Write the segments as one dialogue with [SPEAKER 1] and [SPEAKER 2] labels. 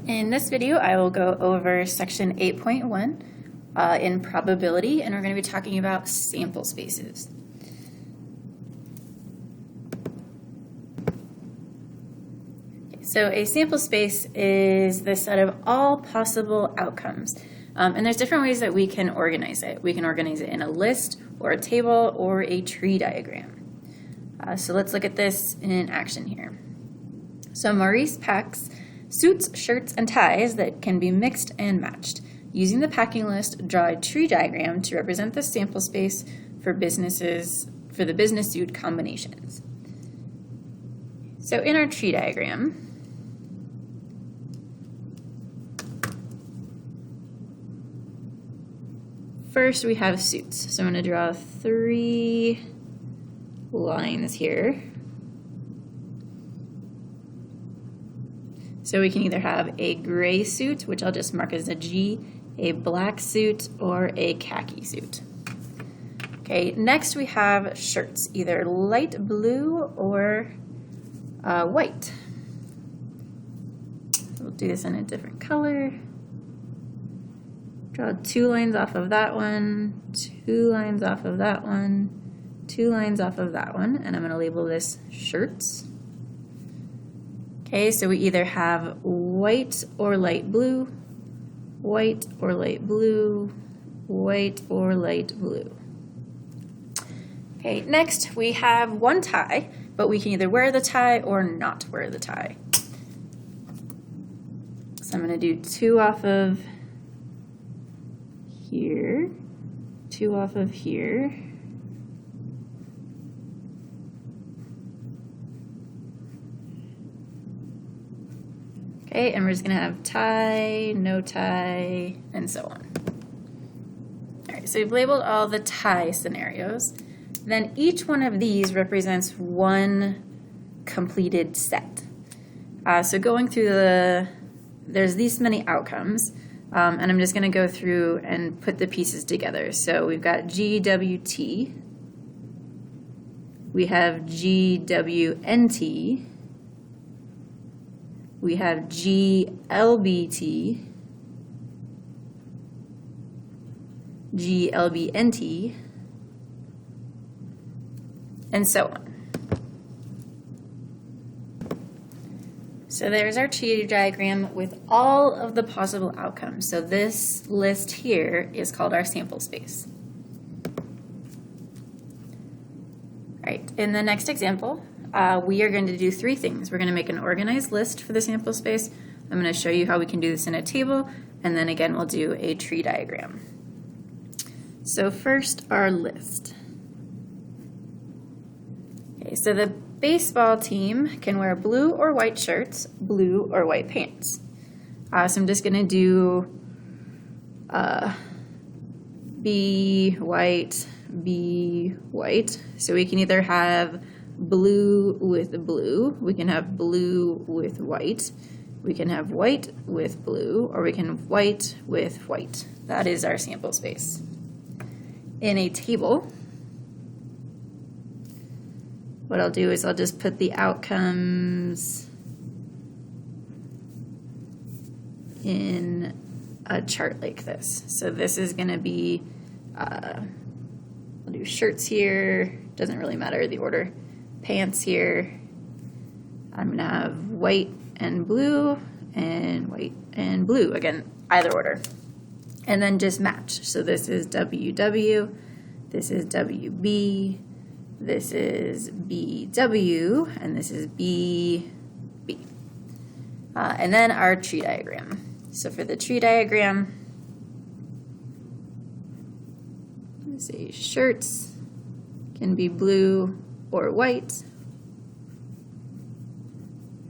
[SPEAKER 1] In this video, I will go over section 8.1 in probability, and we're going to be talking about sample spaces. So a sample space is the set of all possible outcomes. And there's different ways that we can organize it. We can organize it in a list, or a table, or a tree diagram. So let's look at this in action here. So Maurice packs suits, shirts, and ties that can be mixed and matched. Using the packing list, draw a tree diagram to represent the sample space for the business suit combinations. So in our tree diagram, first we have suits. So I'm going to draw 3 lines here. So we can either have a gray suit, which I'll just mark as a G, a black suit, or a khaki suit. Okay, next we have shirts, either light blue or white. We'll do this in a different color. Draw 2 lines off of that one, 2 lines off of that one, 2 lines off of that one, and I'm going to label this shirts. Okay, so we either have white or light blue, white or light blue, white or light blue. Okay, next we have one tie, but we can either wear the tie or not wear the tie. So I'm going to do 2 off of here, 2 off of here. Okay, and we're just gonna have tie, no tie, and so on. All right, so we've labeled all the tie scenarios. Then each one of these represents one completed set. So going through there's these many outcomes, and I'm just gonna go through and put the pieces together. So we've got GWT, we have GWNT, we have GLBT, GLBNT, and so on. So there's our tree diagram with all of the possible outcomes. So this list here is called our sample space. All right, in the next example, we are going to do 3 things. We're going to make an organized list for the sample space. I'm going to show you how we can do this in a table, and then again we'll do a tree diagram. So first, our list. Okay, so the baseball team can wear blue or white shirts, blue or white pants. So I'm just going to do B, white, B, white. So we can either have blue with blue, we can have blue with white, we can have white with blue, or we can have white with white. That is our sample space. In a table, what I'll do is I'll just put the outcomes in a chart like this. So this is going to be, I'll do shirts here, doesn't really matter the order. Pants here, I'm going to have white and blue, and white and blue, again, either order. And then just match. So this is WW, this is WB, this is BW, and this is BB. And then our tree diagram. So for the tree diagram, let's say shirts can be blue or white,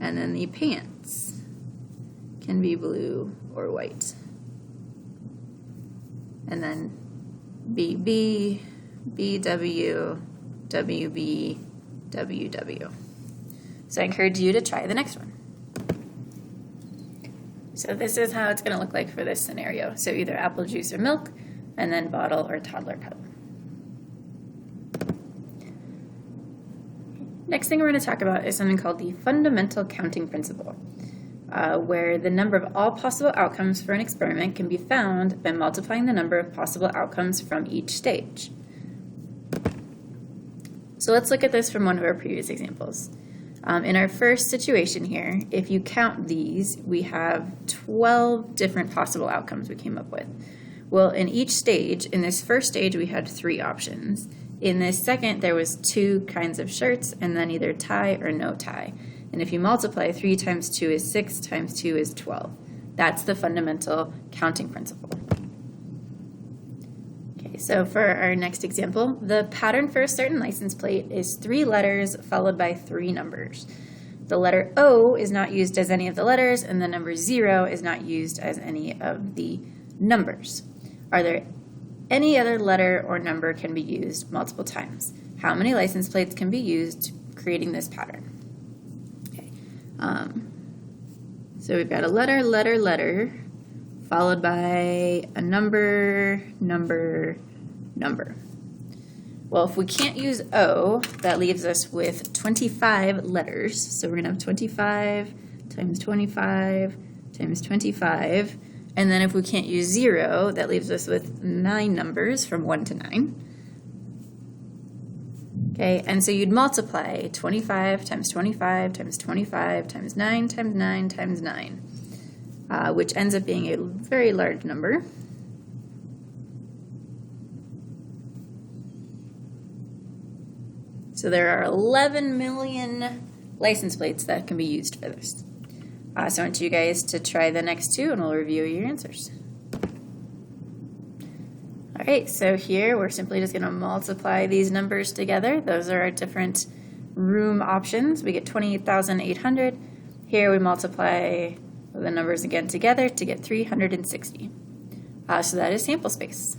[SPEAKER 1] and then the pants can be blue or white, and then BB, BW, WB, WW. So I encourage you to try the next one. So this is how it's going to look like for this scenario. So either apple juice or milk, and then bottle or toddler cup. Next thing we're going to talk about is something called the fundamental counting principle. where the number of all possible outcomes for an experiment can be found by multiplying the number of possible outcomes from each stage. So let's look at this from one of our previous examples. In our first situation here, if you count these, we have 12 different possible outcomes we came up with. Well, in each stage, in this first stage, we had 3 options. In this second, there was 2 kinds of shirts, and then either tie or no tie. And if you multiply, 3 times 2 is 6, times 2 is 12. That's the fundamental counting principle. Okay, so for our next example, the pattern for a certain license plate is 3 letters followed by 3 numbers. The letter O is not used as any of the letters, and the number 0 is not used as any of the numbers. Are there any other letter or number can be used multiple times? How many license plates can be used creating this pattern? Okay. So we've got a letter, letter, letter, followed by a number, number, number. Well, if we can't use O, that leaves us with 25 letters. So we're going to have 25 times 25 times 25. And then if we can't use 0, that leaves us with 9 numbers from 1 to 9. Okay, and so you'd multiply 25 times 25 times 25 times 9 times 9 times 9, which ends up being a very large number. So there are 11 million license plates that can be used for this. So I want you guys to try the next 2 and we'll review your answers. All right, so here we're simply just going to multiply these numbers together. Those are our different room options. We get 28,800. Here we multiply the numbers again together to get 360. So that is sample space.